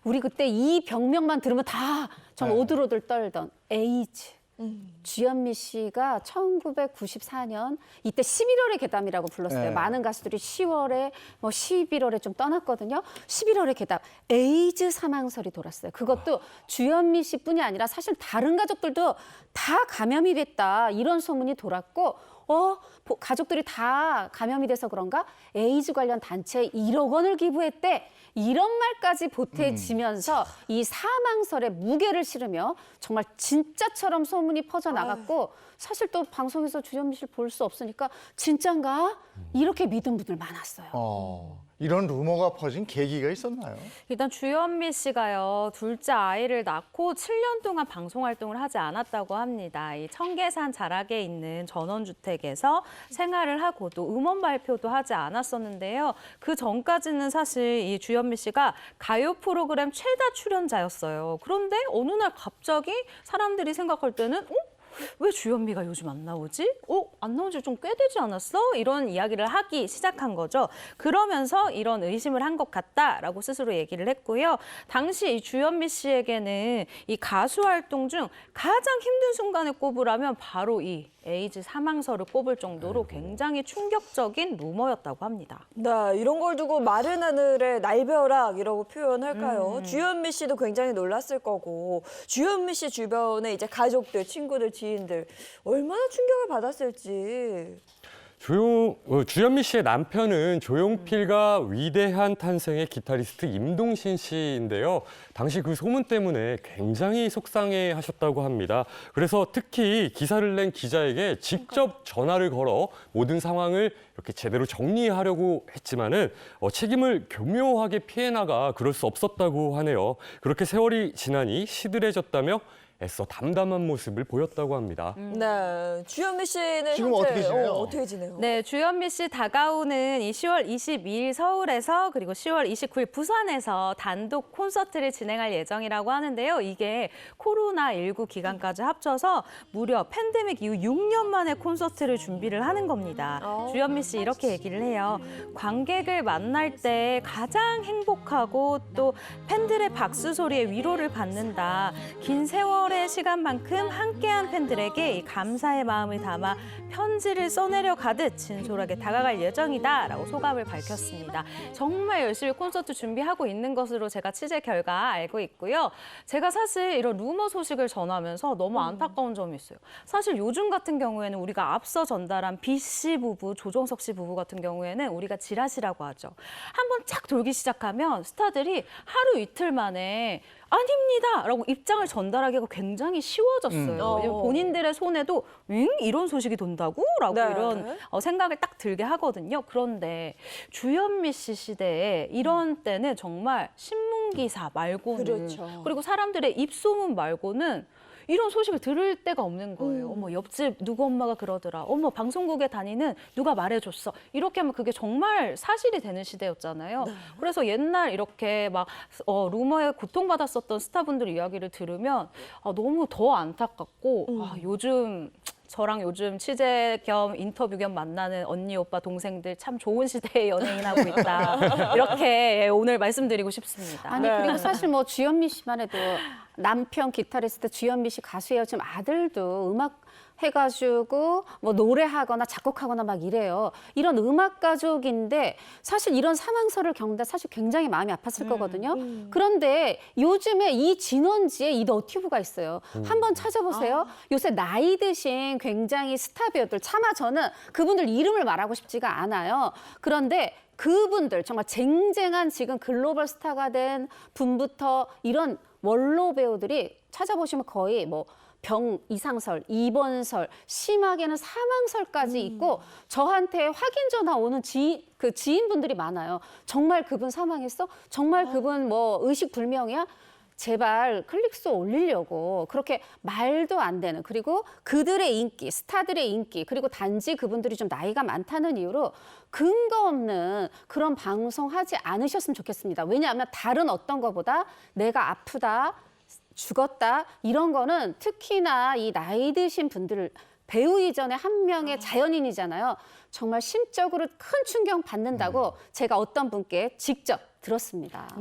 우리 그때 이 병명만 들으면 다 정말 오들오들 떨던 에이즈. 주현미 씨가 1994년 이때 11월의 괴담이라고 불렀어요. 네. 많은 가수들이 10월에 뭐 11월에 좀 떠났거든요. 11월의 괴담, 에이즈 사망설이 돌았어요. 그것도 주현미 씨뿐이 아니라 사실 다른 가족들도 다 감염이 됐다 이런 소문이 돌았고 가족들이 다 감염이 돼서 그런가 에이즈 관련 단체에 1억 원을 기부했대. 이런 말까지 보태지면서 이 사망설에 무게를 실으며 정말 진짜처럼 소문이 퍼져나갔고 사실 또 방송에서 주현미 씨를 볼 수 없으니까 진짠가? 이렇게 믿은 분들 많았어요. 이런 루머가 퍼진 계기가 있었나요? 일단 주현미 씨가요, 둘째 아이를 낳고 7년 동안 방송 활동을 하지 않았다고 합니다. 이 청계산 자락에 있는 전원주택에서 생활을 하고 또 음원 발표도 하지 않았었는데요. 그 전까지는 사실 이 주현미 씨가 가요 프로그램 최다 출연자였어요. 그런데 어느 날 갑자기 사람들이 생각할 때는 왜 주현미가 요즘 안 나오지? 안 나온 지 좀 꽤 되지 않았어? 이런 이야기를 하기 시작한 거죠. 그러면서 이런 의심을 한 것 같다라고 스스로 얘기를 했고요. 당시 이 주현미 씨에게는 이 가수 활동 중 가장 힘든 순간을 꼽으라면 바로 이 에이즈 사망설을 꼽을 정도로 굉장히 충격적인 루머였다고 합니다. 네, 이런 걸 두고 마른 하늘의 날벼락이라고 표현할까요? 주현미 씨도 굉장히 놀랐을 거고 주현미 씨 주변에 이제 가족들, 친구들, 지인들 얼마나 충격을 받았을지. 주현미 씨의 남편은 조용필과 위대한 탄생의 기타리스트 임동신 씨인데요. 당시 그 소문 때문에 굉장히 속상해 하셨다고 합니다. 그래서 특히 기사를 낸 기자에게 직접 전화를 걸어 모든 상황을 이렇게 제대로 정리하려고 했지만은 책임을 교묘하게 피해 나가 그럴 수 없었다고 하네요. 그렇게 세월이 지나니 시들해졌다며 애써 담담한 모습을 보였다고 합니다. 네, 주현미 씨는 지금 현재 어떻게 지내요? 어떻게 지내요? 네, 주현미 씨 다가오는 이 10월 22일 서울에서 그리고 10월 29일 부산에서 단독 콘서트를 진행할 예정이라고 하는데요. 이게 코로나19 기간까지 합쳐서 무려 팬데믹 이후 6년 만에 콘서트를 준비를 하는 겁니다. 주현미 씨 이렇게 얘기를 해요. 관객을 만날 때 가장 행복하고 또 팬들의 박수 소리에 위로를 받는다. 긴 세월의 시간만큼 함께한 팬들에게 이 감사의 마음을 담아 편지를 써내려 가듯 진솔하게 다가갈 예정이다라고 소감을 밝혔습니다. 정말 열심히 콘서트 준비하고 있는 것으로 제가 취재 결과 알고 있고요. 제가 사실 이런 루머 소식을 전하면서 너무 안타까운 점이 있어요. 사실 요즘 같은 경우에는 우리가 앞서 전달한 B.C 부부, 조정석 씨 부부 같은 경우에는 우리가 지라시라고 하죠. 한번 쫙 돌기 시작하면 스타들이 하루 이틀 만에 아닙니다! 라고 입장을 전달하기가 굉장히 쉬워졌어요. 왜냐면 본인들의 손에도 이런 소식이 돈다고? 라고 네. 이런 생각을 딱 들게 하거든요. 그런데 주현미 씨 시대에 이런 때는 정말 신문기사 말고는 그렇죠. 그리고 사람들의 입소문 말고는 이런 소식을 들을 데가 없는 거예요. 어머, 옆집 누구 엄마가 그러더라. 어머, 방송국에 다니는 누가 말해줬어. 이렇게 하면 그게 정말 사실이 되는 시대였잖아요. 네. 그래서 옛날 이렇게 막 루머에 고통받았었던 스타분들 이야기를 들으면 너무 더 안타깝고 저랑 요즘 취재 겸 인터뷰 겸 만나는 언니, 오빠, 동생들 참 좋은 시대에 연예인하고 있다. 이렇게 오늘 말씀드리고 싶습니다. 아니 그리고 사실 뭐 주현미 씨만 해도 남편 기타리스트 주현미 씨 가수예요. 지금 아들도 음악 해가지고 뭐 노래하거나 작곡하거나 막 이래요. 이런 음악 가족인데 사실 이런 사망설을 겪는다 사실 굉장히 마음이 아팠을 거거든요. 그런데 요즘에 이 진원지에 이 너튜브가 있어요. 한번 찾아보세요. 요새 나이 드신 굉장히 스타 배우들 차마 저는 그분들 이름을 말하고 싶지가 않아요. 그런데 그분들 정말 쟁쟁한 지금 글로벌 스타가 된 분부터 이런 원로 배우들이 찾아보시면 거의 뭐 병 이상설, 입원설, 심하게는 사망설까지 있고 저한테 확인 전화 오는 지인분들이 많아요. 정말 그분 사망했어? 정말 그분 뭐 의식 불명이야? 제발 클릭수 올리려고 그렇게 말도 안 되는 그리고 그들의 인기, 스타들의 인기 그리고 단지 그분들이 좀 나이가 많다는 이유로 근거 없는 그런 방송하지 않으셨으면 좋겠습니다. 왜냐하면 다른 어떤 것보다 내가 아프다, 죽었다 이런 거는 특히나 이 나이 드신 분들 배우 이전에 한 명의 자연인이잖아요. 정말 심적으로 큰 충격 받는다고 제가 어떤 분께 직접 들었습니다.